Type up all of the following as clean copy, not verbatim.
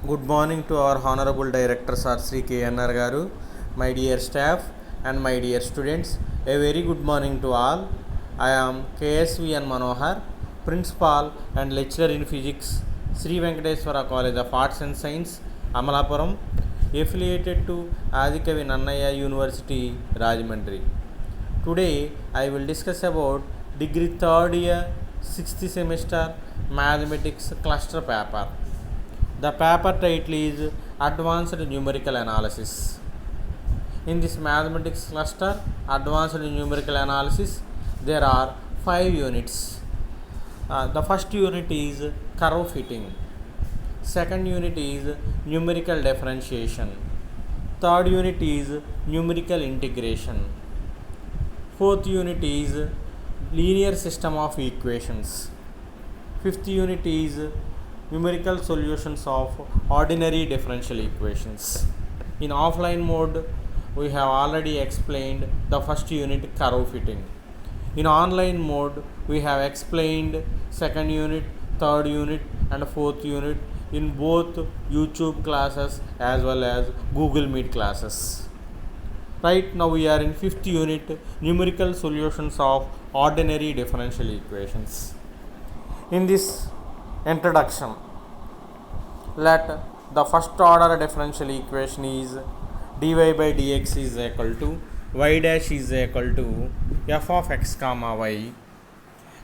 Good morning to our Honorable Director Sir Sri K.N.R. Garu, my dear staff and my dear students. A very good morning to all. I am KSVN Manohar, Principal and Lecturer in Physics, Sri Venkateswara College of Arts and Science, Amalapuram, affiliated to Adikavi Nannaya University, Rajahmundry. Today I will discuss about degree 3rd year 6th semester mathematics cluster paper. The paper title is Advanced Numerical Analysis. In this mathematics cluster Advanced Numerical Analysis, there are 5 units. The first unit is curve fitting. Second unit is numerical differentiation. Third unit is numerical integration. Fourth unit is linear system of equations. Fifth unit is numerical solutions of ordinary differential equations. In offline mode, we have already explained the first unit, curve fitting. In online mode, we have explained second unit, third unit and fourth unit in both YouTube classes as well as Google Meet classes. Right now we are in fifth unit, numerical solutions of ordinary differential equations. In this introduction, let the first order differential equation is dy by dx is equal to y dash is equal to f of x comma y,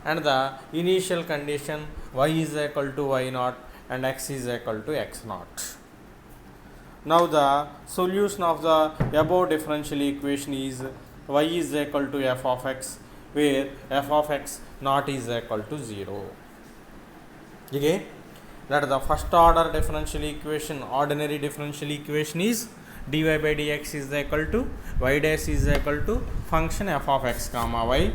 and the initial condition y is equal to y naught and x is equal to x naught. Now the solution of the above differential equation is y is equal to f of x, where f of x naught is equal to 0. Again, that the first order differential equation, ordinary differential equation is dy by dx is equal to y dash is equal to function f of x comma y.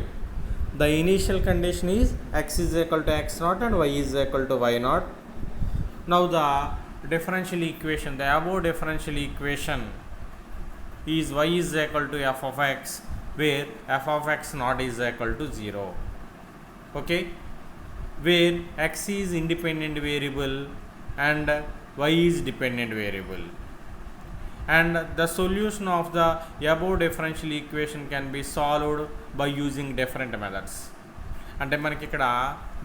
The initial condition is x is equal to x naught and y is equal to y naught. Now the differential equation, the above differential equation is y is equal to f of x, where f of x naught is equal to 0. Okay, where x is independent variable and y is dependent variable, and the solution of the above differential equation can be solved by using different methods. అంటే మనకి ఇక్కడ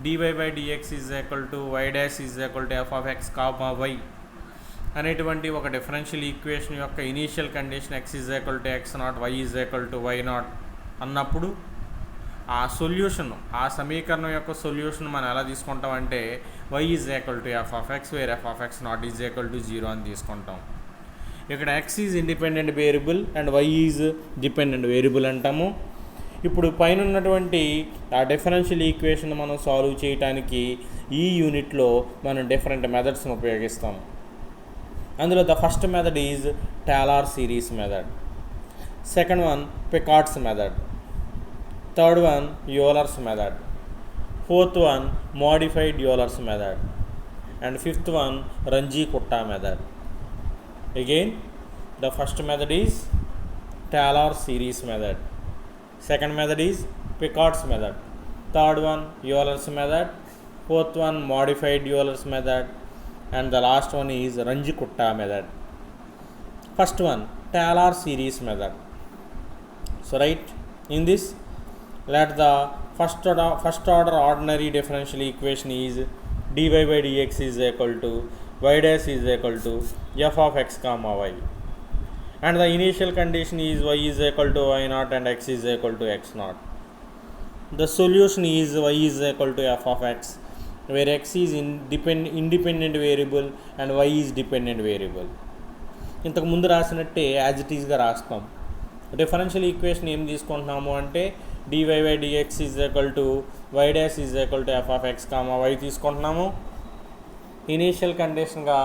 dy by dx is equal to y dash is equal to f of x comma y అనేటువంటి ఒక differential equation యొక్క initial condition x is equal to x naught, y is equal to y naught అన్నప్పుడు ఆ solution, ఆ సమీకరణం యొక్క solution మనం ఎలా తీసుకుంటాం అంటే y is equal to f of x, where f of x naught is equal to 0 అని తీసుకుంటాం. ఇక్కడ x is independent variable and y is dependent variable అంటాము. ఇప్పుడు పైన ఉన్నటువంటి ఆ డిఫరెన్షియల్ ఈక్వేషన్ మనం సాల్వ్ చేయడానికి ఈ యూనిట్లో మనం డిఫరెంట్ మెథడ్స్ని ఉపయోగిస్తాం. అందులో the first method is Taylor series method, second one Picard's method, third one Euler's method, fourth one modified Euler's method, and fifth one Runge-Kutta method. Again, the first method is Taylor series method, second method is Picard's method, third one Euler's method, fourth one modified Euler's method, and the last one is Runge-Kutta method. First one, Taylor series method. So right, in this, let the first order ordinary differential equation is dy by dx is equal to y dash is equal to f of x comma y, and the initial condition is y is equal to y naught and x is equal to x naught. The solution is y is equal to f of x, where x is independent variable and y is dependent variable. ఇంతకు ముందు రాసినట్టే as it ఈస్గా రాస్తాం. Differential equation ఏం తీసుకుంటున్నాము అంటే dy by dx is equal to y dash is equal to f of x comma y తీసుకుంటున్నాము. Initial కండిషన్గా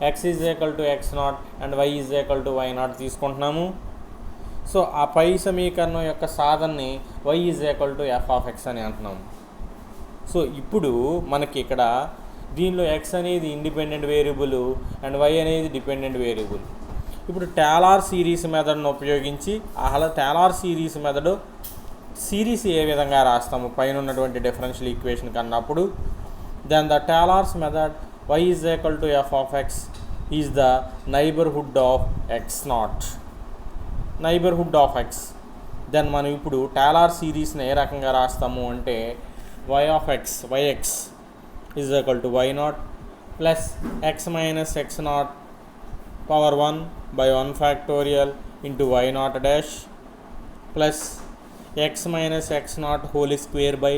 x is equal to x naught and y is equal to y naught తీసుకుంటున్నాము. So ఆ పై సమీకరణం యొక్క సాధనని y is equal to f of x అని అంటున్నాము. So ఇప్పుడు మనకి ఇక్కడ దీనిలో x అనేది ఇండిపెండెంట్ వేరియబుల్ అండ్ y అనేది డిపెండెంట్ వేరియబుల్. ఇప్పుడు టేలర్ సిరీస్ మెథడ్ను ఉపయోగించి అలా టేలర్ సిరీస్ మెథడ్ సిరీస్ ఏ విధంగా రాస్తాము పైన ఉన్నటువంటి డిఫరెన్షియల్ ఈక్వేషన్ కన్నప్పుడు, then the Taylor's method y is equal to f of x, is the neighbourhood of x naught, neighbourhood of x. Then మనం ఇప్పుడు టేలర్ సిరీస్ని ఏ రకంగా రాస్తాము అంటే y of x, yx is equal to y naught plus x minus x naught power 1 by 1 factorial into y naught dash plus x minus x naught whole square by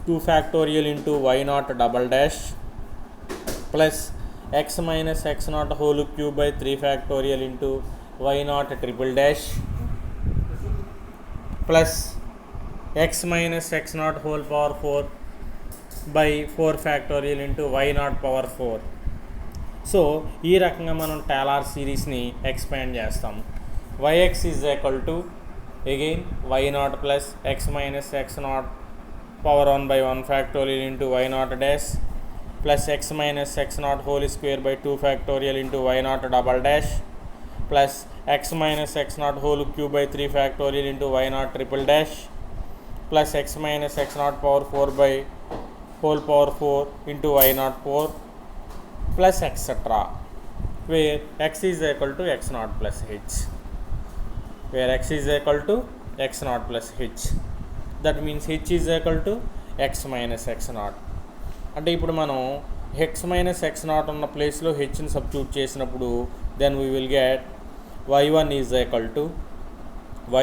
2 factorial into y naught double dash plus x minus x naught whole cube by 3 factorial into y naught triple dash plus x minus x naught whole power 4 by 4 factorial into y naught power 4. So ఈ రకంగా మనం Taylor సిరీస్ని expand చేస్తాం. yx is equal to again y not plus x minus x not power 1 by 1 factorial into y not dash plus x minus x not whole square by 2 factorial into y not double dash plus x minus x not whole cube by 3 factorial into y not triple dash plus x minus x naught power 4 by whole power 4 into y naught 4 plus etc. where x is equal to x naught plus h, where x is equal to x naught plus h, that means h is equal to x minus x naught. అంటే ఇప్పుడు మనం x minus x naught ఉన్న ప్లేస్లో hని substitute చేసినప్పుడు then we will get y1 is equal to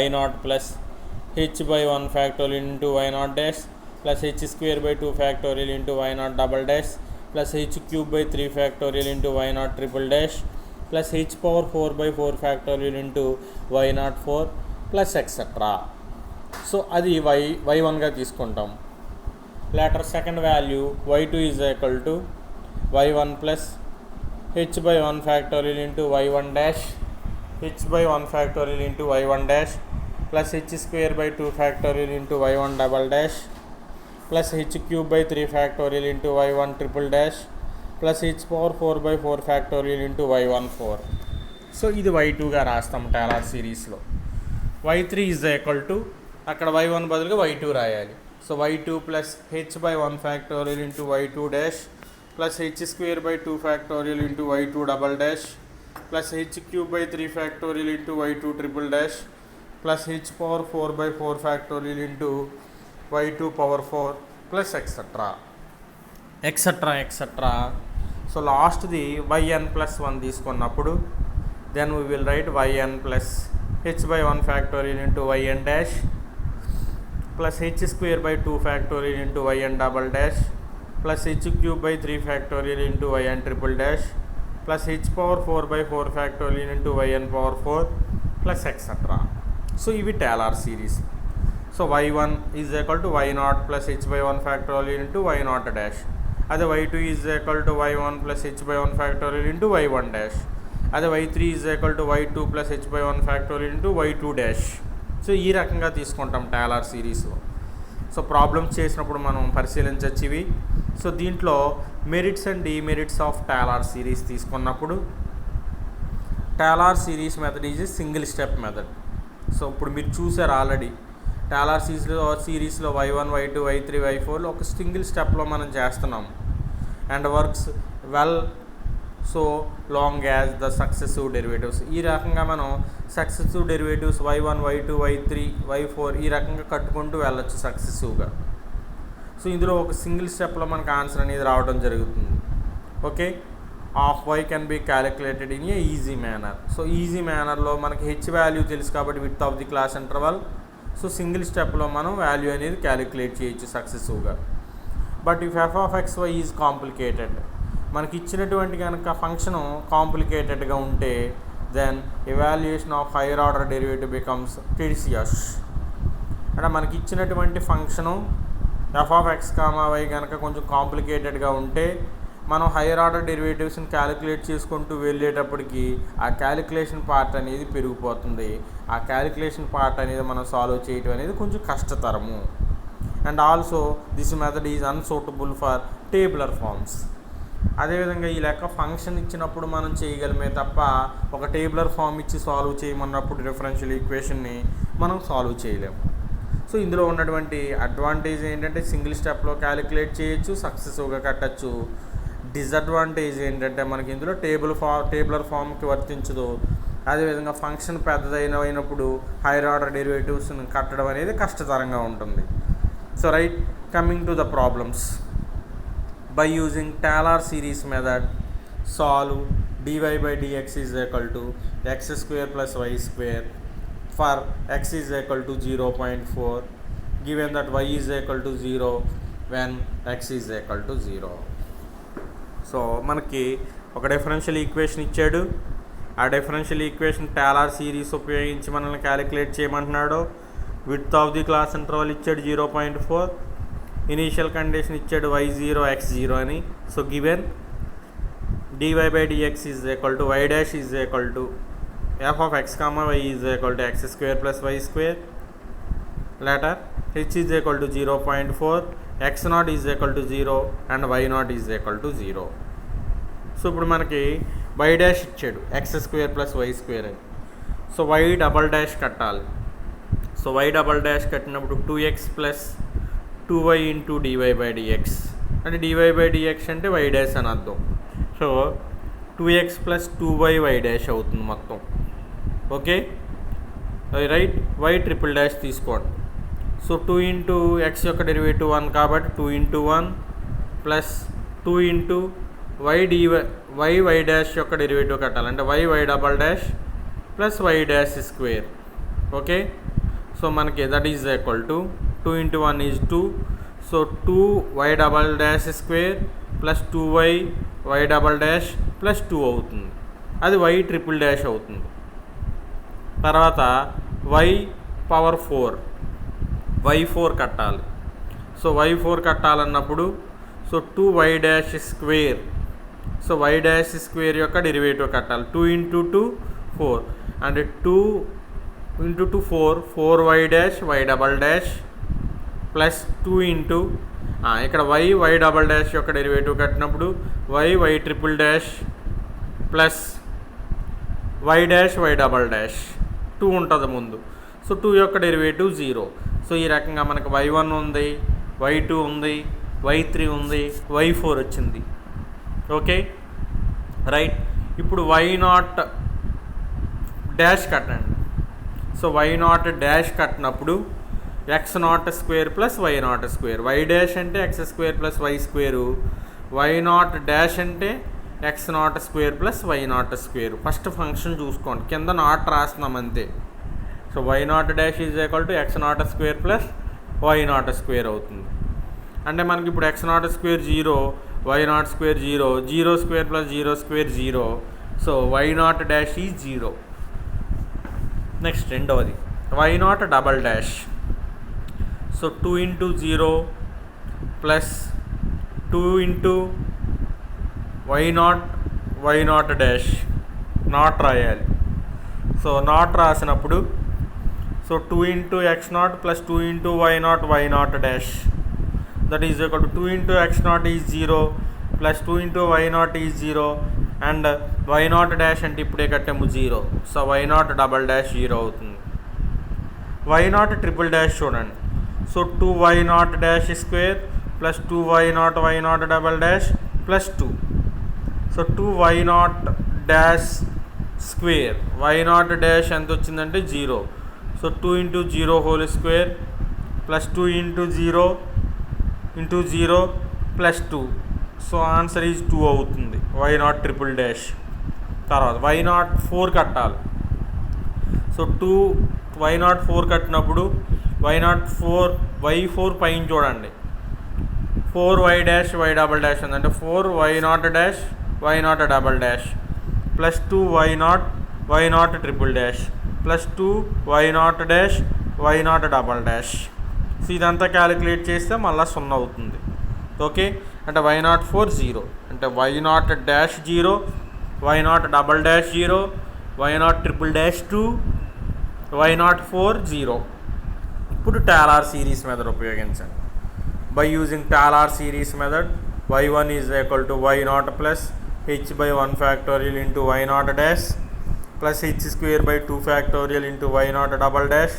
y naught plus h by 1 factorial into y naught dash plus h square by 2 factorial into y naught double dash plus h cube by 3 factorial into y naught triple dash plus h power 4 by 4 factorial into y naught 4 plus etc. So అది y1గా తీసుకుంటాం. Later second value y2 is equal to y1 plus h by 1 factorial into y1 dash h by 1 factorial into y1 dash plus h square by 2 factorial into y1 double dash plus h cube by 3 factorial into y1 triple dash plus h power 4 by 4 factorial into y1 4. So ఇది y2గా రాస్తాం Taylor సిరీస్లో. y3 is equal to అక్కడ y1 బదులుగా y2 రాయాలి. So y2 plus h by 1 factorial into y2 dash plus h square by 2 factorial into y2 double dash plus h cube by 3 factorial into y2 triple dash plus h power 4 by 4 factorial into y2 power 4 plus etc. So లాస్ట్ది yn plus 1 తీసుకున్నప్పుడు then we will write yn plus h by 1 factorial into yn dash plus h square by 2 factorial into yn double dash plus h cube by 3 factorial into yn triple dash plus h power 4 by 4 factorial into yn power 4 plus etc. So ఇవి Taylor series. So y1 is equal to y not plus h by 1 factorial into y not dash, అదే y2 is equal to y1 plus h by 1 factorial into y1 dash, అదే y3 is equal to y2 plus h by 1 factorial into y2 dash. So ఈ రకంగా తీసుకుంటాం Taylor సిరీస్లో. So problems చేసినప్పుడు మనం పరిశీలించవచ్చు ఇవి. సో దీంట్లో merits and demerits of Taylor series తీసుకున్నప్పుడు Taylor series method is single step method. So ఇప్పుడు మీరు చూసారు ఆల్రెడీ టేలర్ సిరీస్లో y1 y2 y3 y4 ఒక సింగిల్ స్టెప్లో మనం చేస్తున్నాం and works well so long as the successive derivatives. ఈ రకంగా మనం successive derivatives y1 y2 y3 y4 ఈ రకంగా కట్టుకుంటూ వెళ్ళొచ్చు సక్సెసివ్గా. సో ఇందులో ఒక సింగిల్ స్టెప్లో మనకు ఆన్సర్ అనేది రావడం జరుగుతుంది. Okay, of y can be calculated in a easy manner. So easy మేనర్లో మనకి h వాల్యూ తెలుసు కాబట్టి width of the class interval. So single స్టెప్లో మనం వాల్యూ అనేది క్యాలిక్యులేట్ చేయొచ్చు సక్సెసివ్గా. But if f of xy is complicated, మనకి ఇచ్చినటువంటి కనుక ఫంక్షను కాంప్లికేటెడ్గా ఉంటే then evaluation of higher order derivative becomes tedious. అంటే మనకి ఇచ్చినటువంటి function f of x, y కనుక కొంచెం కాంప్లికేటెడ్గా ఉంటే మనం హైయర్ ఆర్డర్ డెరివేటివ్స్ని క్యాలిక్యులేట్ చేసుకుంటూ వెళ్ళేటప్పటికి ఆ క్యాలిక్యులేషన్ పార్ట్ అనేది పెరిగిపోతుంది. ఆ క్యాలిక్యులేషన్ పార్ట్ అనేది మనం సాల్వ్ చేయటం అనేది కొంచెం కష్టతరము. And also this method is unsuitable for tabular forms. అదేవిధంగా ఈ లెక్క ఫంక్షన్ ఇచ్చినప్పుడు మనం చేయగలమే తప్ప ఒక టేబులర్ ఫామ్ ఇచ్చి సాల్వ్ చేయమన్నప్పుడు డిఫరెన్షియల్ ఈక్వేషన్ని మనం సాల్వ్ చేయలేము. సో ఇందులో ఉన్నటువంటి అడ్వాంటేజ్ ఏంటంటే సింగిల్ స్టెప్లో క్యాలిక్యులేట్ చేయొచ్చు, సక్సెసివ్గా కట్టచ్చు. డిసడ్వాంటేజ్ ఏంటంటే మనకి ఇందులో టేబులర్ ఫామ్కి వర్తించదు. అదేవిధంగా ఫంక్షన్ పెద్దదైనప్పుడు హైయర్ ఆర్డర్ డెరివేటివ్స్ని కట్టడం అనేది కష్టతరంగా ఉంటుంది. So right, coming to the problems. By using Taylor series method solve dy by dx is equal to x square plus y square for x is equal to 0.4 given that y is equal to 0 when x is equal to 0. So మనకి ఒక differential equation ఇచ్చాడు. ఆ differential equation Taylor series ఉపయోగించి మనల్ని calculate చేయమంటున్నాడు. Width of the class interval ఇచ్చాడు 0.4. Initial condition ఇచ్చాడు y0 x0 అని. So given dy by dx is equal to y dash is equal to f of x comma y is equal to x square plus y square. Later h is equal to 0.4, x naught is equal to 0 and y naught is equal to 0. So ఇప్పుడు మనకి y dash ఇచ్చాడు x square plus y square అని. So y double dash కట్టాలి. So y double dash కట్టినప్పుడు 2x plus 2y into dy by dx అంటే dy by dx అంటే y dash అని అర్థం. So 2x plus 2y y dash అవుతుంది మొత్తం. Okay right, y triple dash తీసుకోండి. So 2 into x యొక్క డెరివేటివ్ 1 కాబట్టి 2 into 1 plus 2 into y dash యొక్క డెరివేటివ్ కట్టాలి అంటే y double dash plus y dash square. Okay, so మనకి that is equal to 2 into 1 is 2. So 2y double dash square plus 2y y double dash plus 2 అవుతుంది. అది y triple dash అవుతుంది. తర్వాత y power 4 y4 కట్టాలి. So y4 కట్టాలన్నప్పుడు so 2y dash square. So y dash square యొక్క derivative కట్టాలి. 2 into 2 4 అంటే 2 into 2 4y dash y double dash plus 2 into ఇక్కడ y డబల్ డాష్ యొక్క డెరివేటివ్ కట్టినప్పుడు y triple dash plus y dash y double dash 2 ఉంటుంది ముందు. So 2 యొక్క derivative 0. So ఈ రకంగా మనకు y1 ఉంది, y2 ఉంది, y3 ఉంది, y4 వచ్చింది. ఓకే రైట్, ఇప్పుడు y0 డాష్ కట్టండి. సో y0 డాష్ కట్టినప్పుడు x0 square plus y0 square. y dash అంటే x square plus y square, y0 dash అంటే x0 square plus y0 square. First function చూసుకోండి, కింద నాట్ రాస్తున్నాం అంతే. So y0 dash is equal to x0 square plus y0 square అవుతుంది. అంటే మనకి ఇప్పుడు x0 square 0, y0 square 0, 0 square plus 0 square 0. So y0 dash is 0. Next రెండవది y0 double dash. So 2 into 0 plus 2 into y0 dash not రాయాలి. So not రాసినప్పుడు so 2 into x0 plus 2 into y0 dash that is equal to 2 into x0 is 0 plus 2 into y0 is 0 and y0 dash అంటే ఇప్పుడే కట్టాము 0. So y0 double dash 0 అవుతుంది. y0 triple dash చూడండి. So 2y0 dash square plus 2y0 double dash plus 2. So 2y0 dash square, y0 dash ఎంత వచ్చిందంటే 0. So 2 into 0 whole square plus 2 into 0 plus 2. So answer is 2 అవుతుంది y0 triple dash. తర్వాత y0 4 కట్టాలి. So y0 4 కట్టినప్పుడు y4 పైన చూడండి 4y dash y double dash ఉంది అంటే 4y0 dash y0 double dash plus 2y0 triple dash plus 2y0 dash y0 double dash. So ఇదంతా calculate చేస్తే మళ్ళీ 0 అవుతుంది. ఓకే, అంటే y0 4 0 అంటే y0 dash 0, y0 double dash 0, y0 triple dash 2, y0 4 0. ఇప్పుడు Taylor series method ఉపయోగించండి. By using Taylor series method y1 is equal to y0 plus h by 1 factorial into y0 dash plus h square by 2 factorial into y0 double dash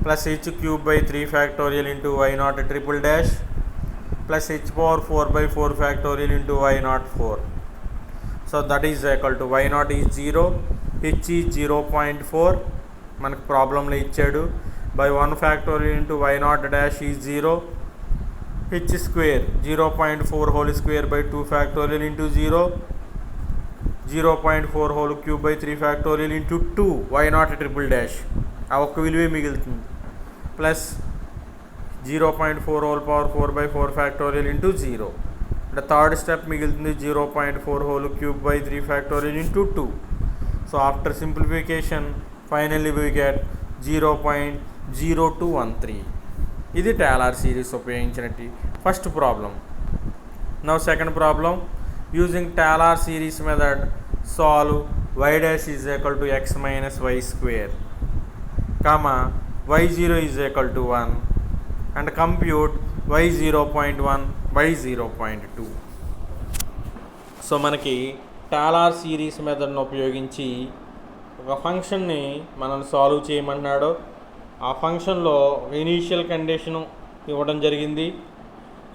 plus h cube by 3 factorial into y0 triple dash plus h power 4 by 4 factorial into y naught 4. So that is equal to y naught is 0, h is 0.4 మనకు ప్రాబ్లంలో ఇచ్చాడు, by 1 factorial into y naught dash is 0, h square 0.4 whole square by 2 factorial into 0, 0.4 whole cube by 3 factorial into 2 y naught triple dash ఆ ఒక్క విలువే మిగులుతుంది, plus 0.4 whole power 4 by 4 factorial into 0. The third step మిగులుతుంది 0.4 whole cube by 3 factorial into 2. So after simplification finally we get 0.0213. ఇది Taylor series ఉపయోగించినట్టు first problem. Now second problem, using Taylor series method solve y dash is equal to x minus y square, comma y0 is equal to 1 and compute y 0.1 y 0.2. So మనకి Taylor series మెథడ్ను ఉపయోగించి ఒక ఫంక్షన్ని మనం solve చేయమన్నాడు. ఆ ఫంక్షన్లో initial condition ఇవ్వడం జరిగింది.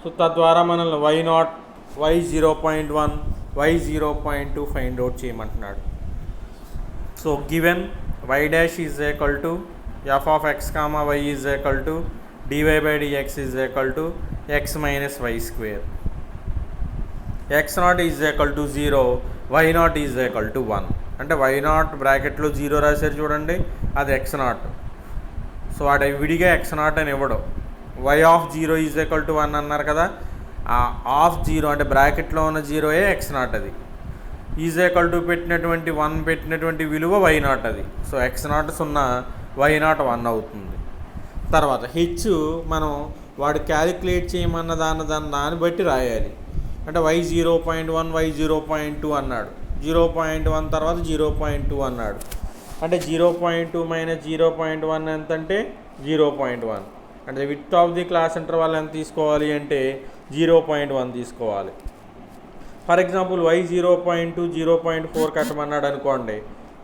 సో తద్వారా మనల్ని y naught y 0.1 y 0.2 find out చేయమంటున్నాడు. So given y dash is equal to f of x comma y is equal to dy by dx is equal to x minus y square. x naught is equal to 0, y naught is equal to 1. అంటే y naught బ్రాకెట్లో 0 రాశారు చూడండి, అది x naught. So వాడు విడిగా x naught అని ఇవ్వడం. y of 0 is equal to 1 అన్నారు కదా, ఆ ఆఫ్ 0 అంటే బ్రాకెట్లో ఉన్న 0ఏ x naught, అది ఈజ్ ఈక్వల్ టు పెట్టినటువంటి 1 పెట్టినటువంటి విలువ y naught అది. So x naught 0, y naught 1 అవుతుంది. తర్వాత హెచ్ మనం వాడు క్యాలిక్యులేట్ చేయమన్న దాన్ని బట్టి రాయాలి. అంటే y 0.1 y 0.2 అన్నాడు, 0.1 తర్వాత 0.2 అన్నాడు, అంటే 0.2 మైనస్ 0.1 ఎంత అంటే 0.1. అంటే width of the class interval ఎంత తీసుకోవాలి అంటే 0.1 తీసుకోవాలి. ఫర్ ఎగ్జాంపుల్ y 0.2 0.4 కట్టమన్నాడు అనుకోండి,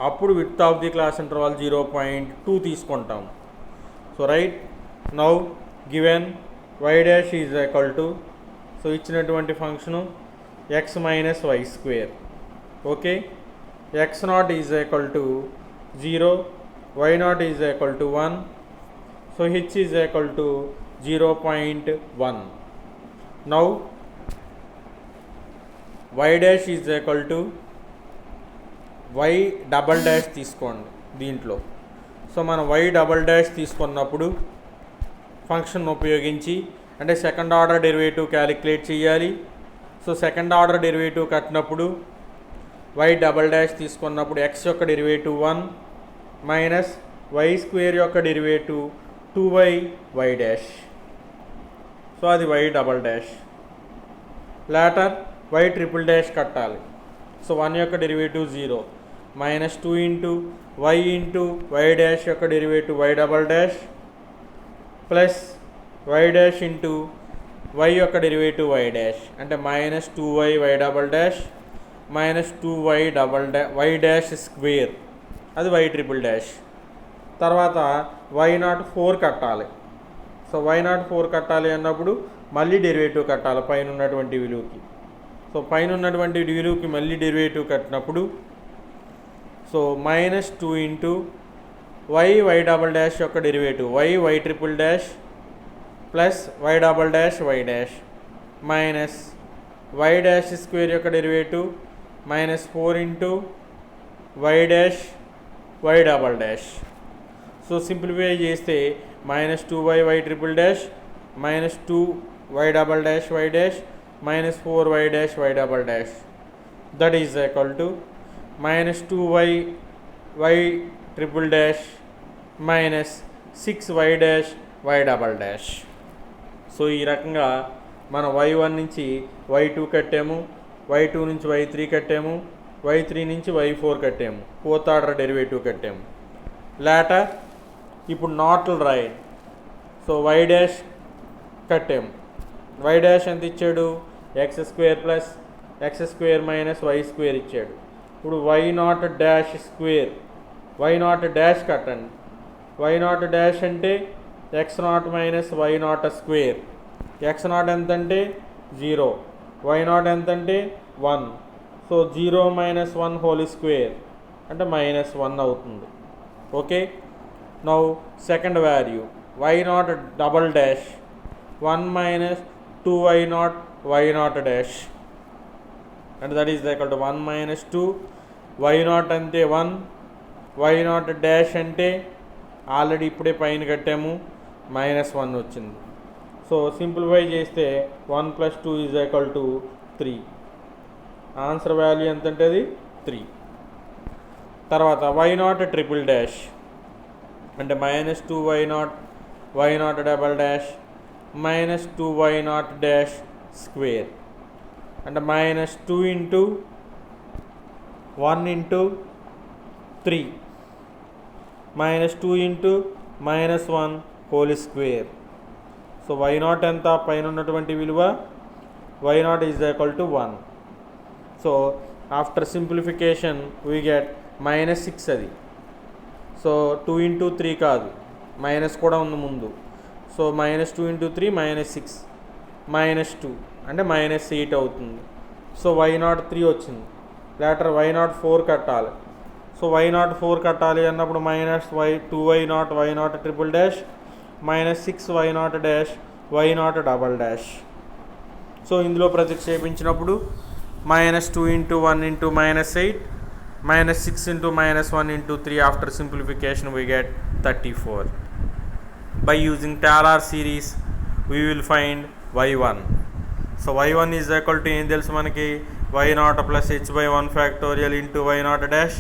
అప్పుడు width of the class interval 0.2 తీసుకుంటాం. So right now given y dash is equal to, so ఇచ్చినటువంటి function x minus y square. Okay, x naught is equal to 0, y naught is equal to 1, so h is equal to 0.1. Now y dash is equal to y double dash తీసుకోండి దీంట్లో. So మనం y double dash తీసుకున్నప్పుడు function ఉపయోగించి అంటే second order derivative calculate చేయాలి. So second order derivative కట్టినప్పుడు y double dash తీసుకున్నప్పుడు x యొక్క డెరివేటివ్ 1 మైనస్ y స్క్వేర్ యొక్క derivative 2y y dash. So అది y double dash. Later y triple dash కట్టాలి. సో 1 యొక్క derivative 0 minus 2 into y dash యొక్క derivative y double dash plus y dash into y యొక్క derivative y dash, అంటే minus 2y y double dash minus 2y y dash square, అది y triple dash. తర్వాత y not 4 కట్టాలి. So y not 4 కట్టాలి అన్నప్పుడు మళ్ళీ derivative కట్టాలి పైన ఉన్నటువంటి విలువకి. సో పైన ఉన్నటువంటి విలువకి మళ్ళీ డెరివేటివ్ కట్టినప్పుడు so minus 2 into y double dash యొక్క derivative y triple dash plus y double dash y dash minus y dash square యొక్క derivative minus 4 into y dash y double dash. So simplify చేస్తే minus 2y y triple dash minus 2y double dash y dash minus 4y dash y double dash, that is equal to minus 2y y triple dash minus 6y dash y double dash. So ఈ రకంగా మనం y1 నుంచి y2 కట్టాము, y2 నుంచి y3 కట్టాము, y3 నుంచి y4 కట్టాము, fourth order derivative కట్టాము. లేటర్ ఇప్పుడు నాట్లు రాయండి. సో y డాష్ కట్టాము, y డాష్ ఎంత ఇచ్చాడు x square plus x square minus y square ఇచ్చాడు. ఇప్పుడు y not dash square, y not dash కట్టండి. y నాట్ డాష్ అంటే x not minus y naught square X not ఎంత అంటే 0, why naught ఎంత అంటే 1. సో 0 మైనస్ 1 హోల్ స్క్వేర్ అంటే -1 అవుతుంది. Okay, now second value y naught double dash 1 minus 2y naught y naught dash and that is equal to 1 minus 2 y naught అంటే 1, y naught dash అంటే already ఇప్పుడే పైన కట్టాము -1 వచ్చింది. సో సింప్లిఫై చేస్తే 1 + 2 is equal to 3. Answer value ఎంత అంటే అది 3. తర్వాత వై నాట్ ట్రిపుల్ డాష్ అంటే -2y naught y naught double dash -2y naught dash square అంటే -2 into 1 into 3 -2 into -1 whole square. So y naught ఎంత పైన ఉన్నటువంటి విలువ y naught is equal to 1. So after simplification we get -6 అది. So 2 into 3 కాదు, minus కూడా ఉంది ముందు. సో -2 ఇంటూ 3 -6 -2 అంటే -8 అవుతుంది. సో వై నాట్ 3 వచ్చింది. లేటర్ వై నాట్ 4 కట్టాలి. సో వై నాట్ 4 కట్టాలి అన్నప్పుడు -2y naught y naught triple dash -6y naught dash y naught double dash. So ఇందులో ప్రతిక్షేపించినప్పుడు -2 into 1 into -8 -6 into -1 into 3 after simplification we get 34. By using Taylor series we will find y1. So y1 is equal to ఏం తెలుసు మనకి y not plus h by 1 factorial into y not dash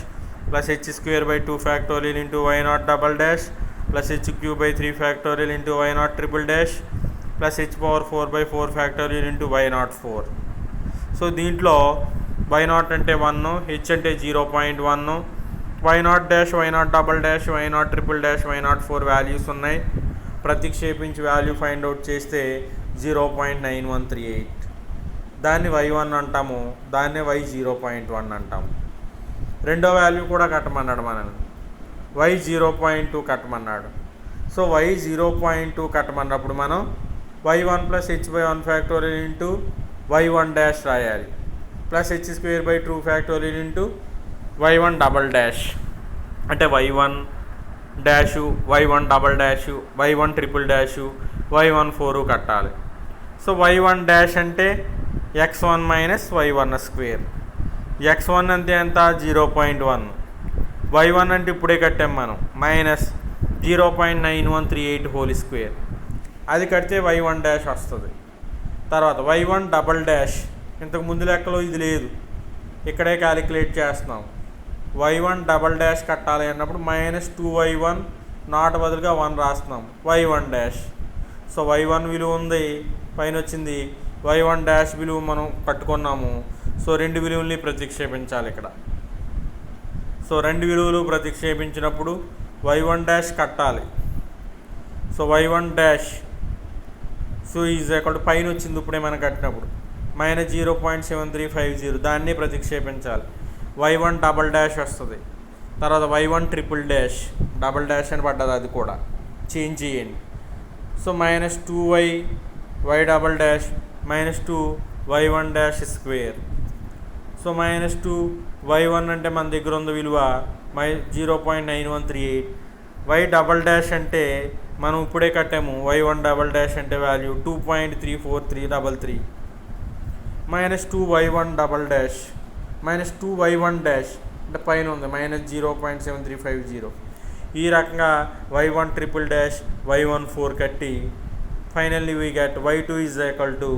plus h square by 2 factorial into y not double dash plus h cube by 3 factorial into y not triple dash plus h power 4 by 4 factorial into y not 4. So దీంట్లో y not అంటే 1, h అంటే 0.1, y not dash y not double dash y not triple dash y not 4 values ఉన్నాయి. ప్రతిక్షేపించి value find out చేస్తే 0.9138. దాన్ని y1 అంటాము, దాన్నే y 0.1 అంటాము. రెండో వాల్యూ కూడా కట్టమన్నాడు మనల్ని, y 0.2 కట్టమన్నాడు. సో y 0.2 కట్టమన్నప్పుడు మనం y1 plus h by 1 factorial into y1 dash రాయాలి plus h square by 2 factorial into y1 double dash అంటే y1 dash y1 double dash y1 triple dash y1 4 కట్టాలి. సో y1 డాష్ అంటే x1 minus y1 square. x1 అంటే ఎంత 0.1, y1 అంటే ఇప్పుడే కట్టాం మనం -0.9138 హోల్ స్క్వేర్. అది కడితే y1 డాష్ వస్తుంది. తర్వాత y1 డబల్ డాష్ ఇంతకు ముందు లెక్కలో ఇది లేదు, ఇక్కడే క్యాలిక్యులేట్ చేస్తున్నాం. y1 డబల్ డాష్ కట్టాలి అన్నప్పుడు -2y1 నాట్ బదులుగా 1 రాస్తున్నాం y1 డాష్. సో y1 విలువ ఉంది, పైన వచ్చింది y1 డాష్ విలువ మనం కట్టుకున్నాము. సో రెండు విలువల్ని ప్రతిక్షేపించాలి ఇక్కడ. సో రెండు విలువలు ప్రతిక్షేపించినప్పుడు y1 డాష్ కట్టాలి. So y1 dash so is equal to పైన వచ్చింది ఇప్పుడే మనం కట్టినప్పుడు -0.7350, దాన్ని ప్రతిక్షేపించాలి. y1 డబల్ డాష్ వస్తుంది. తర్వాత y1 triple dash, double dash అని పడ్డది, అది కూడా చేంజ్ చేయండి. So -2y y double dash -2 y1 dash square. So -2y1 అంటే మన దగ్గర ఉన్న విలువ 0.9138. y డబల్ డాష్ అంటే మనం ఇప్పుడే కట్టాము, y1 డబల్ డాష్ అంటే value 2.34333. -2y1 double dash -2y1 dash అంటే పైన ఉంది -0.7350. ఈ రకంగా y1 ట్రిపుల్ డాష్ y1 4 కట్టి finally we get y2 is equal to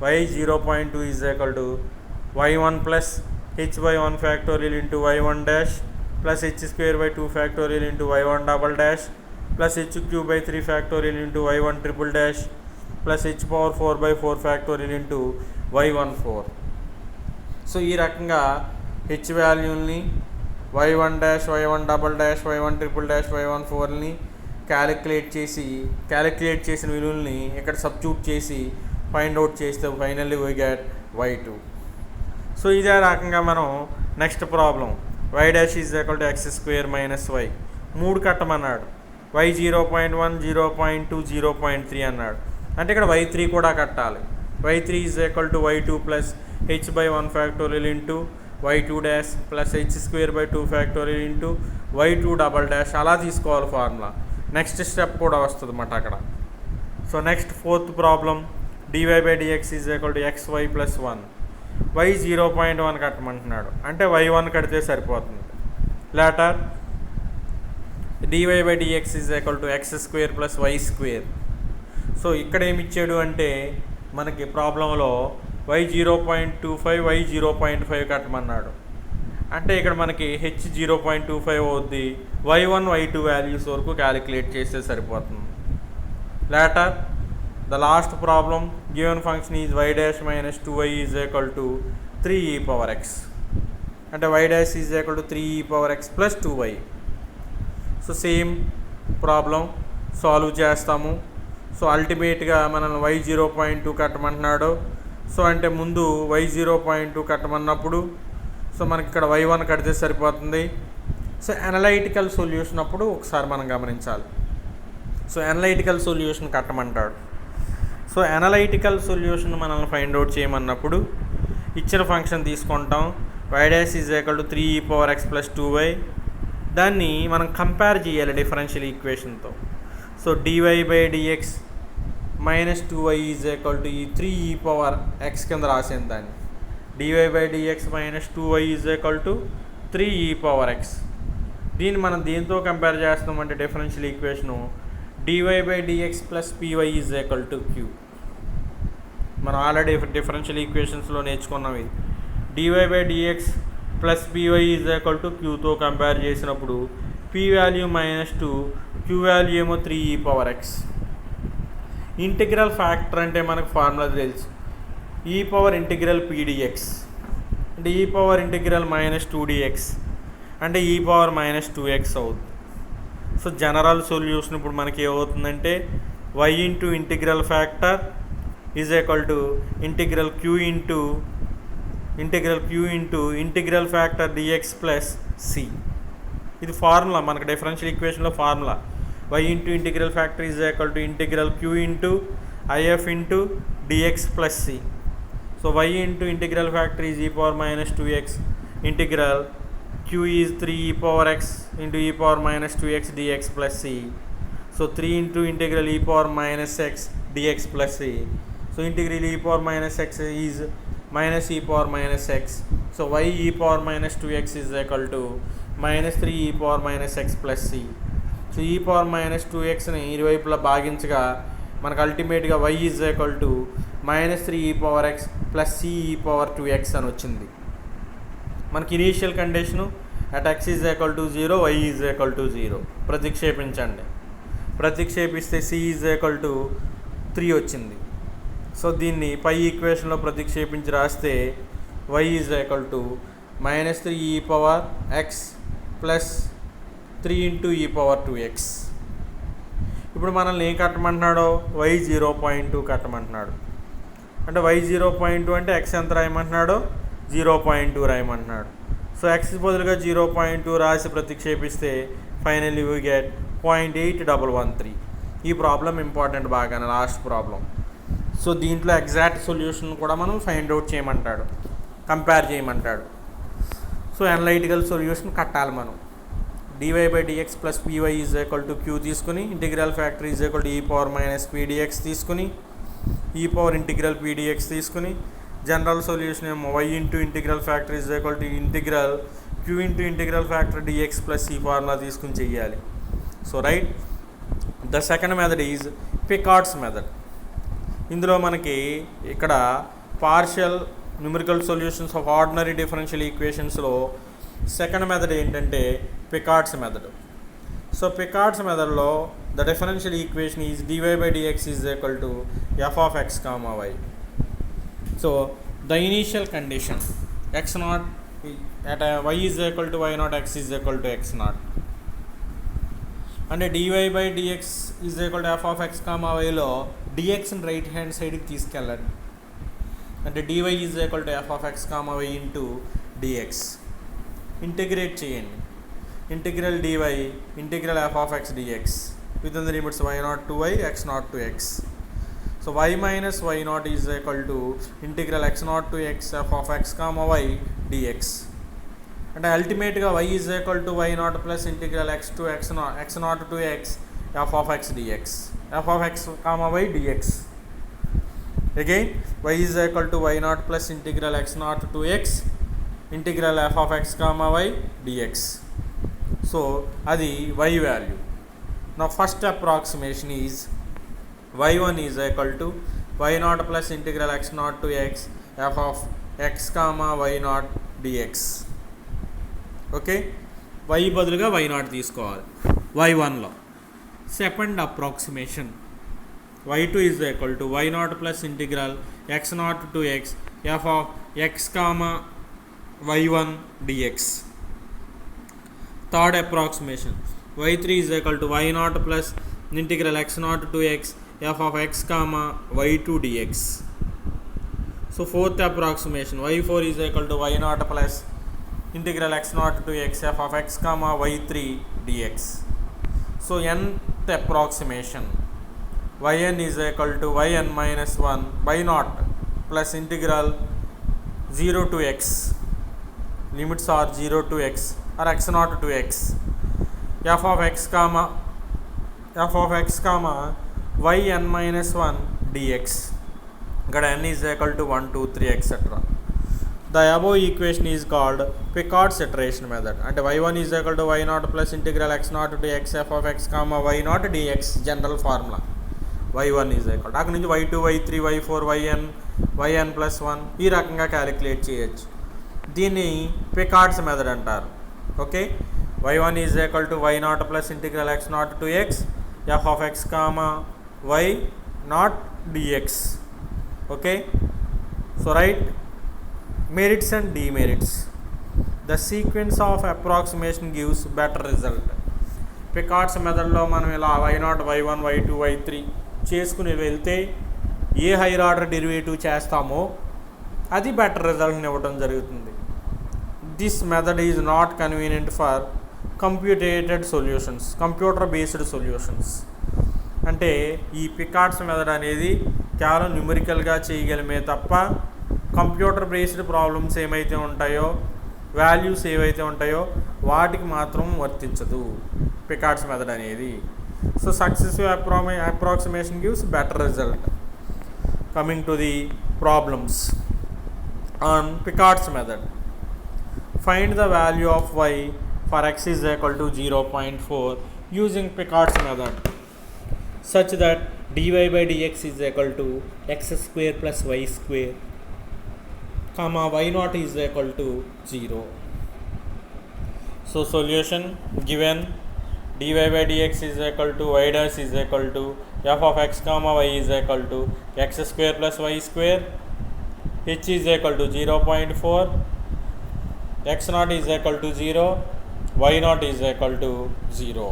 y 0.2 is equal to y1 plus h by 1 factorial into y1 dash plus h square by 2 factorial into y1 double dash plus h cube by 3 factorial into y1 triple dash plus h power 4 by 4 factorial into y1 4. So ఈ రకంగా h వాల్యూల్ని y1 dash y1 double dash y1 triple dash y1 4ని calculate చేసిన విలువల్ని ఇక్కడ substitute చేసి find out చేస్తే finally we get y2. So ఇదే రకంగా మనం next problem y dash is equal to x square minus y 3 కట్టమన్నాడు. y 0.1 0.2 0.3 అన్నాడు. అంటే ఇక్కడ y3 కూడా కట్టాలి. y3 is equal to y2 plus h/1 factorial into y2 dash plus h²/2 factorial into y2 double dash అలా తీసుకోవాలి formula. Next step కూడా వస్తుంది అన్నమాట అక్కడ. So next fourth problem dy/dx is equal to xy plus 1. y 0.1 కట్టమంటున్నాడు, అంటే y1 కడితే సరిపోతుంది. Later dy/dx is equal to x² plus y². So ఇక్కడ ఏమి ఇచ్చాడు అంటే మనకి ప్రాబ్లంలో y 0.25 y 0.5 కట్టమన్నాడు, అంటే ఇక్కడ మనకి h 0.25 అవుద్ది. y1 y2 వాల్యూస్ వరకు క్యాలిక్యులేట్ చేస్తే సరిపోతుంది. Later the last problem given function is y dash minus 2y is equal to 3e⁻x, అంటే y dash is equal to 3e⁻x plus 2y. So same problem solve చేస్తాము. So అల్టిమేట్గా మనల్ని y 0.2 కట్టమంటున్నాడు. So అంటే ముందు y 0.2 కట్టమన్నప్పుడు so మనకి ఇక్కడ y1 కడితే సరిపోతుంది. సో అనలైటికల్ సొల్యూషన్ అప్పుడు ఒకసారి మనం గమనించాలి. సో అనలైటికల్ సొల్యూషన్ కట్టమంటాడు. సో అనలైటికల్ సొల్యూషన్ మనల్ని ఫైండ్ అవుట్ చేయమన్నప్పుడు ఇచ్చిన ఫంక్షన్ తీసుకుంటాం. y dash is equal to 3e⁻x plus 2y. దాన్ని మనం కంపేర్ చేయాలి డిఫరెన్షియల్ ఈక్వేషన్తో. So dy/dx minus 2y is equal to ఈ 3e⁻x కింద రాసాను దాన్ని. dy/dx minus 2y is equal to 3e⁻x. దీన్ని మనం దేంతో కంపేర్ చేస్తామంటే differential equation dy/dx plus py is equal to q. మనం ఆల్రెడీ డిఫరెన్షియల్ ఈక్వేషన్స్లో నేర్చుకున్నాం ఇది. dy/dx plus py is equal to qతో కంపేర్ చేసినప్పుడు p వాల్యూ -2, q వాల్యూ ఏమో 3e⁻x. ఇంటిగ్రల్ ఫ్యాక్టర్ అంటే మనకు ఫార్ములా తెలుసు, e⁻ఇంటిగ్రల్ pdx అంటే e⁻ఇంటిగ్రల్ -2dx అంటే e⁻-2x అవుతుంది. సో జనరల్ సొల్యూషన్ ఇప్పుడు మనకి ఏమవుతుందంటే y into integral factor is equal to integral q into integral factor dx plus c. ఇది ఫార్ములా మనకు డిఫరెన్షియల్ ఈక్వేషన్లో formula. y into integral factor is equal to integral q into if into dx plus c. So y into integral factor is e⁻-2x, integral q is 3e⁻x into e⁻-2x dx plus c. So 3 into integral e⁻-x dx plus c. So integral e⁻-x is minus e⁻-x. So y e⁻-2x is equal to -3e⁻-x plus c. So e⁻-2xని ఇరువైపులా భాగించగా మనకు అల్టిమేట్గా y is equal to -3e⁻x plus ce⁻2x అని వచ్చింది. మనకి initial condition at x is equal to 0, y is equal to 0. ప్రతిక్షేపించండి. ప్రతిక్షేపిస్తే c ఈజ్ ఈక్వల్ టు 3 వచ్చింది. సో దీన్ని పై ఈక్వేషన్లో ప్రతిక్షేపించి రాస్తే y is equal to -3e⁻x plus 3 into e⁻2x. ఇప్పుడు మనల్ని ఏం కట్టమంటున్నాడో y 0.2 కట్టమంటున్నాడు. అంటే y 0.2 అంటే x ఎంత రాయమంటున్నాడో 0.2 రాయమంటున్నాడు. సో x బదులుగా 0.2 రాసి ప్రతిక్షేపిస్తే ఫైనల్లీ వీ గెట్ 0.8113. ఈ ప్రాబ్లం ఇంపార్టెంట్ బాగానే, లాస్ట్ ప్రాబ్లం. సో దీంట్లో ఎగ్జాక్ట్ సొల్యూషన్ కూడా మనం ఫైండ్ అవుట్ చేయమంటాడు, కంపేర్ చేయమంటాడు. సో అనలైటికల్ సొల్యూషన్ కట్టాలి మనం. dy/dx plus py is equal to q తీసుకుని integral factor is equal to e⁻-pdx తీసుకుని e⁻ఇంటిగ్రల్ pdx తీసుకుని జనరల్ సొల్యూషన్ ఏమో y into integral factor is equal to integral q into integral factor dx plus ఈ formula తీసుకుని చెయ్యాలి. So right, the second method is Picard's method. ఇందులో మనకి ఇక్కడ partial numerical solutions of ordinary డిఫరెన్షియల్ ఈక్వేషన్స్లో సెకండ్ మెథడ్ ఏంటంటే పికార్డ్స్ మెథడ్. సో పికార్డ్స్ మెథడ్లో the differential equation is dy/dx is equal to f(x, y). So the initial condition x0 at y is equal to y0, x is equal to x0. అంటే dy/dx is equal to f(x, y)లో dxని right hand సైడ్కి తీసుకెళ్ళండి. అంటే dy is equal to f(x, y) into dx. Integrate చేయండి. Integral dy integral f(x) dx with in the limits y0 to y, x0 to x. So y minus y naught is equal to integral x naught to x f of x comma y dx. అంటే అల్టిమేట్గా y is equal to y naught plus integral x to x naught to x f of x dx, f of x comma y dx. Again y is equal to y naught plus integral x naught to x integral f of x comma y dx. So అది y value. Now first approximation is y1 is equal to y naught plus integral x naught to x f of x comma y naught dx. Okay, y బదులుగా y naught తీసుకోవాలి y1లో. Second approximation y2 is equal to y naught plus integral x naught to x f of x comma y1 dx. Third approximation y3 is equal to y naught plus integral x naught to x f of x comma y2 dx. So fourth approximation y4 is equal to y naught plus integral x naught to x f of x comma y3 dx. So nth approximation yn is equal to yn minus 1 y naught plus integral 0 to x, limits are 0 to x or x naught to x f of x comma yn minus 1 dx. ఇక్కడ n is equal to 1 2 3 etc. The above equation is called Picard's iteration method. అంటే y1 is equal to y naught plus integral x naught to x f of x comma y naught dx general formula. y1 is equal to అక్కడ నుంచి y2 y3 y4 yn plus 1 ఈ రకంగా calculate చేయొచ్చు. దీన్ని Picard's method అంటారు. Okay, y1 is equal to y naught plus integral x naught to x f of x comma y naught dx. Okay, so write merits and demerits. The sequence of approximation gives better result. Picard's మెథడ్లో మనం ఇలా y0 y1 y2 y3 చేసుకుని వెళ్తే ఏ hire order derivative చేస్తామో అది better రిజల్ట్ని ఇవ్వడం జరుగుతుంది. This method is not convenient for computated solutions, computer based solutions. అంటే ఈ పికార్డ్స్ మెథడ్ అనేది కేవలం న్యూమరికల్గా చేయగలమే తప్ప కంప్యూటర్ బేస్డ్ ప్రాబ్లమ్స్ ఏమైతే ఉంటాయో, వాల్యూస్ ఏవైతే ఉంటాయో వాటికి మాత్రం వర్తించదు పికార్డ్స్ మెథడ్ అనేది. So successive approximation gives better result. Coming to the problems on Picard's method. Find the value of y for x is equal to 0.4 using Picard's method such that dy by dx is equal to x square plus y square comma y naught is equal to 0. So solution given dy by dx is equal to y dash is equal to f of x comma y is equal to x square plus y square, h is equal to 0.4, x naught is equal to 0, y naught is equal to 0.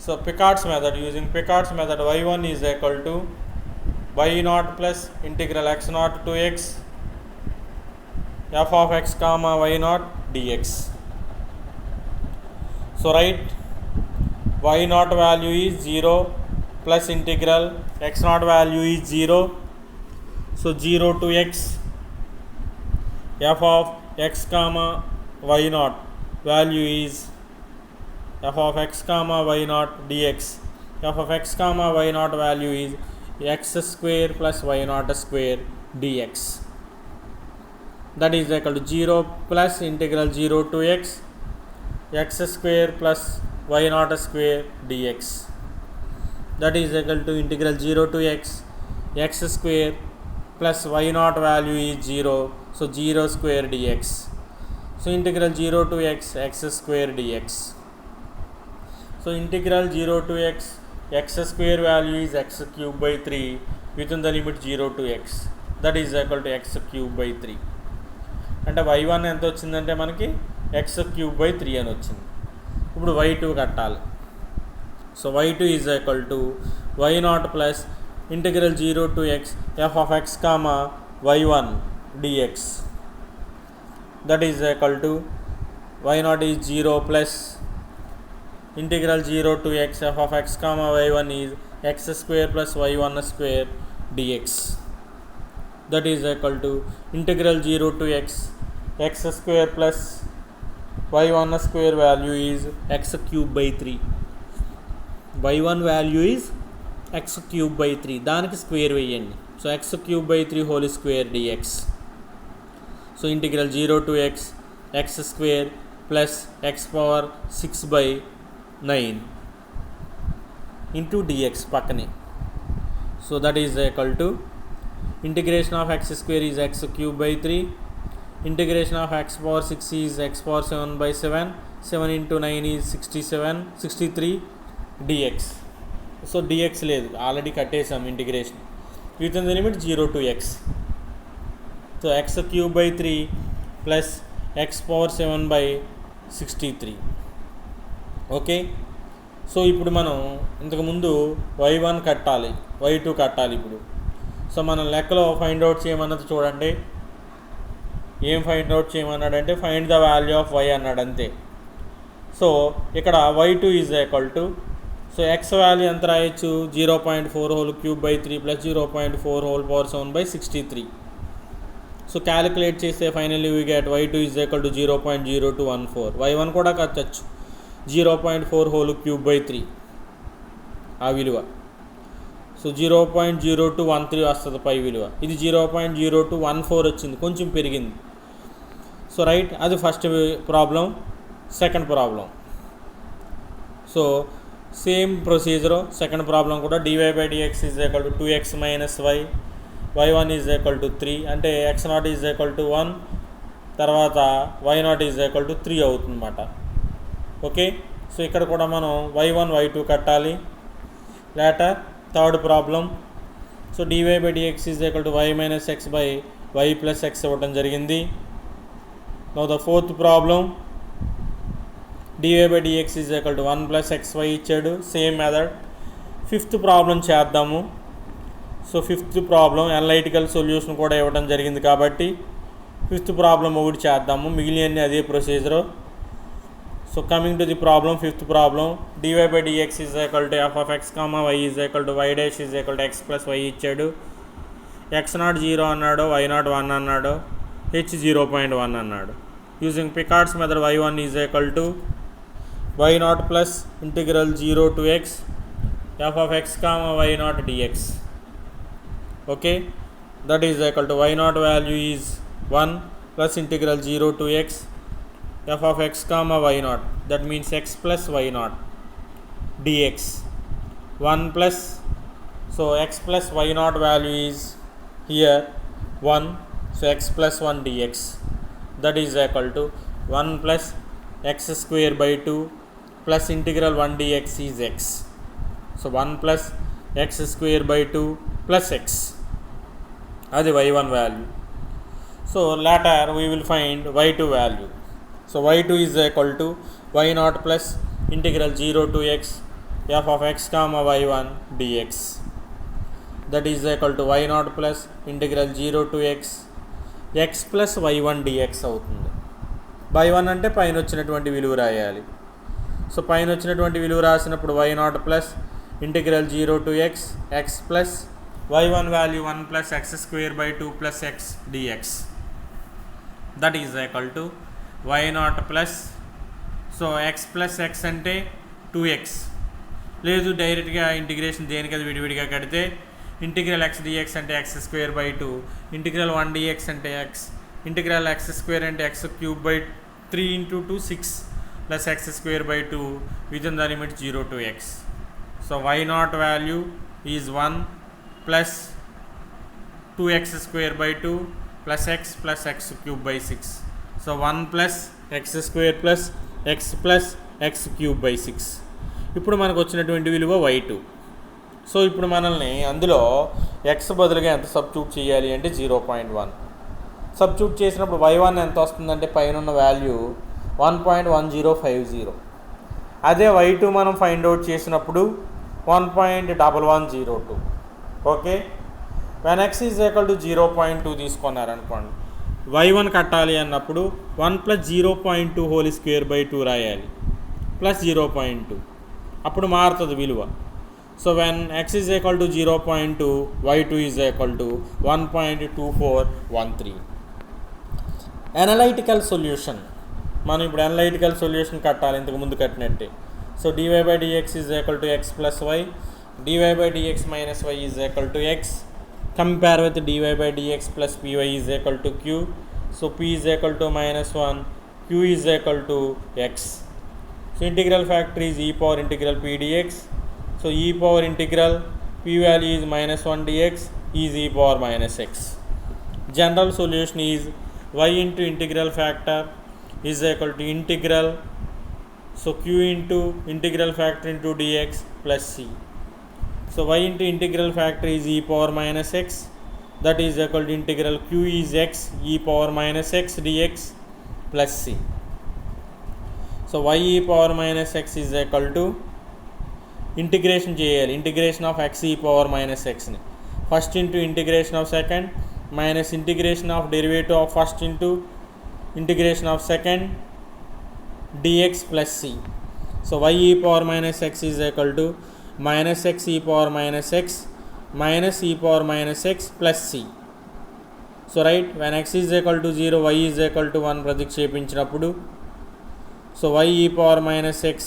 So Picard's method, using Picard's method, y1 is equal to y naught plus integral x naught to x f of x comma y naught dx. So write y naught value is 0 plus integral x naught value is 0. So 0 to x f of x comma y naught value is f of x comma y naught dx. f of x comma y naught value is x square plus y naught square dx. That is equal to 0 plus integral 0 to x square plus y naught square dx. That is equal to integral 0 to x square plus y naught value is 0, so 0 square dx. So integral 0 to x square dx. So integral 0 to x square value is x cube by 3 within the limit 0 to x. That is equal to x cube by 3. అంటే y1 ఎంత వచ్చిందంటే మనకి x cube by 3 అని వచ్చింది. ఇప్పుడు y2 కట్టాలి. So y2 is equal to y naught plus integral 0 to x f of x comma y1 dx. That is equal to y naught is 0 plus integral 0 to x f of x comma y1 is x square plus y1 square dx. That is equal to integral 0 to x square plus y1 square value is x cube by 3. y1 value is x cube by 3, దానికి square వేయండి. So x cube by 3 whole square dx. So integral 0 to x square plus x power 6 by 9 into dx పక్కనే. So that is equal to integration of x square is x cube by 3, integration of x power 6 is x power 7 by 7, 7 into 9 is 63 dx. So dx లేదు, already కట్టేసాం integration within the limit 0 to x. సో x cube by 3 plus x power 7 by 63. Okay. So ఇప్పుడు మనం ఇంతకుముందు y1 కట్టాలి, y2 కట్టాలి. ఇప్పుడు so మనం లెక్కలో ఫైండ్ అవుట్ చేయమన్నది చూడండి. ఏం ఫైండ్ అవుట్ చేయమన్నాడంటే find the value of y అన్నాడు, అంతే. సో ఇక్కడ y2 is equal to, so x value ఎంత రాయొచ్చు, 0.4 whole cube by 3 plus 0.4 whole power 7 by 63. So calculate చేస్తే finally we get y2 is equal to 0.0214. y1 కూడా కట్టచ్చు, 0.4 whole cube by 3 ఆ విలువ. సో 0.0213 వస్తుంది పై విలువ. ఇది 0.0214 వచ్చింది, కొంచెం పెరిగింది. సో రైట్, అది first problem. Second problem, so same procedure. Second problem కూడా dy by dx is equal to 2x minus y, y1 is equal to 3, అంటే x0 ఈజ్ ఈక్వల్ టు 1, తర్వాత y0 ఈజ్ ఈక్వల్ టు 3 అవుతుందన్నమాట. Okay. So ఇక్కడ కూడా మనం y1 y2 కట్టాలి later. Third problem, so dy by dx is equal to y minus x by y plus x ఇవ్వడం జరిగింది. Now the fourth problem, dy by dx is equal to 1 plus xy ఇచ్చాడు, same method. Fifth problem చేద్దాము. So fifth problem analytical solution కూడా ఇవ్వడం జరిగింది కాబట్టి fifth problem ఒకటి చేద్దాము, మిగిలిన అదే procedure. So coming to the problem, fifth problem, dy by dx is equal to f of x, y is equal to y dash is equal to x plus y ఇచ్చాడు. x0 0 అన్నాడు, y0 1 అన్నాడు, h 0.1 అన్నాడు. Using Picard's method y1 is equal to y0 plus integral 0 to x f of x, y0 dx. Okay. That is equal to y0 value is 1 plus integral 0 to x f of x, y0, that means x plus y0 dx. 1 plus, so x plus y0 value is here 1, so x plus 1 dx, that is equal to 1 plus x square by 2 plus integral 1 dx is x. So 1 plus x square by 2 plus x, అది y1 value. So later we will find y2 value. So y2 is equal to y0 plus integral 0 to x f of x, y1 dx. That is equal to y0 plus integral 0 to x plus y1 dx అవుతుంది. y1 అంటే పైన వచ్చినటువంటి విలువ రాయాలి. So పైన వచ్చినటువంటి విలువ రాసినప్పుడు y0 plus integral 0 to x plus y1 value 1 plus x square by 2 plus x dx. That is equal to y0 plus, so x plus x అంటే 2x, లేదు డైరెక్ట్గా ఇంటిగ్రేషన్ దేనికది విడివిడిగా కడితే ఇంటిగ్రల్ x dx అంటే x square by 2, integral 1 dx అంటే x, integral x square అంటే x cube by 3 into 2 6 plus x square by 2 with in the limit 0 to x. So y0 value is 1 plus 2x square by 2 plus x cube by 6. So 1 plus x square plus x cube by 6. ఇప్పుడు మనకు వచ్చినటువంటి విలువ y2. So ఇప్పుడు మనల్ని అందులో x బదులుగా ఎంత substitute చేయాలి అంటే 0.1 సబ్స్టిట్యూట్ చేసినప్పుడు y1 ఎంత వస్తుందంటే పైన ఉన్న వాల్యూ 1.1050. అదే y2 మనం ఫైండ్ అవుట్ చేసినప్పుడు 1.1102. Okay. when x is equal to 0.2 తీసుకున్నారనుకోండి, y1 కట్టాలి అన్నప్పుడు 1 ప్లస్ 0.2 హోల్ స్క్వేర్ బై 2 రాయాలి ప్లస్ 0.2, అప్పుడు మారుతుంది విలువ. So when x is equal to 0.2, y2 is equal to 1.2413. Analytical solution. మనం ఇప్పుడు అనలైటికల్ సొల్యూషన్ కట్టాలి, ఇంతకు ముందు కట్టినట్టే. So dy by dx is equal to x plus y, dy by dx minus y is equal to x. Compare with dy by dx plus py is equal to q. So p is equal to minus 1, q is equal to x. So integral factor is e power integral p dx. So e power integral p value is minus 1 dx is e power minus x. General solution is y into integral factor is equal to integral, so q into integral factor into dx plus c. So y into integral factor is e power minus x, that is equal to integral q is x e power minus x dx plus c. So y e power minus x is equal to integration చేయాలి, integration of x e power minus x ని first into integration of second minus integration of derivative of first into integration of second dx plus c. So y e power minus x is equal to minus x e power minus x minus e power minus x plus c. So right, when x is equal to 0, y is equal to 1 ప్రతిక్షేపించినప్పుడు, so y e power minus x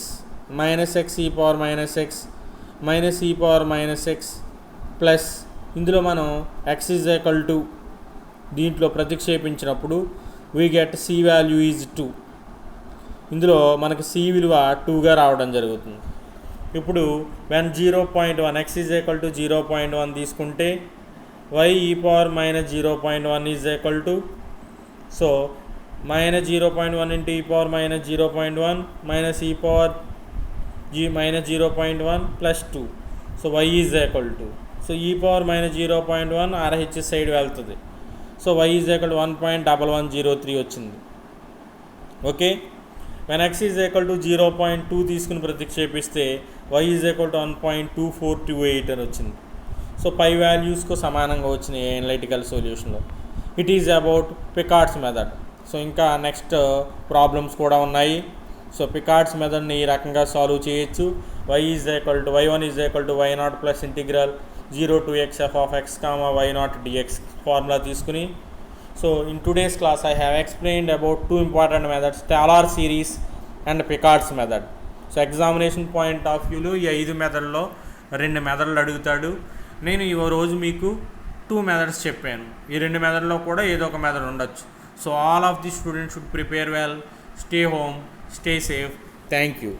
minus x e power minus x minus e power minus x plus ఇందులో మనం x is equal to దీంట్లో ప్రతిక్షేపించినప్పుడు we get c value is 2. ఇందులో మనకి c విలువ 2గా రావడం జరుగుతుంది. ఇప్పుడు when 0.1 x is equal to 0.1 తీసుకుంటే y e power minus 0.1 is equal to, so minus 0.1 into e power minus 0.1 minus e power minus 0.1 plus 2. So y is equal to, so e power minus 0.1 RHS side వెళ్తుంది. So y is equal to 1.1103 వచ్చింది. Okay, when x is equal to 0.2 తీసుకుని ప్రతిక్షేపిస్తే y is equal to 1.2428 అని వచ్చింది. So పై వాల్యూస్కు సమానంగా వచ్చినాయి analytical సొల్యూషన్లో. It is about Picard's method. So ఇంకా నెక్స్ట్ ప్రాబ్లమ్స్ కూడా ఉన్నాయి. సో పికార్డ్స్ మెథడ్ని ఈ రకంగా సాల్వ్ చేయొచ్చు. y1 is equal to y0 plus integral 0 to x f of x comma y0 dx formula తీసుకుని. So in today's class I have explained about 2 important methods, Taylor series and Picard's method. So examination point of వ్యూలో ఈ 5 మెథడ్లో 2 మెథడ్లు అడుగుతాడు. నేను ఈ రోజు మీకు 2 methods చెప్పాను. ఈ 2 మెథడ్లో కూడా ఏదో ఒక మెథడ్ ఉండొచ్చు. So all of the students should prepare well, stay home, stay safe. Thank you.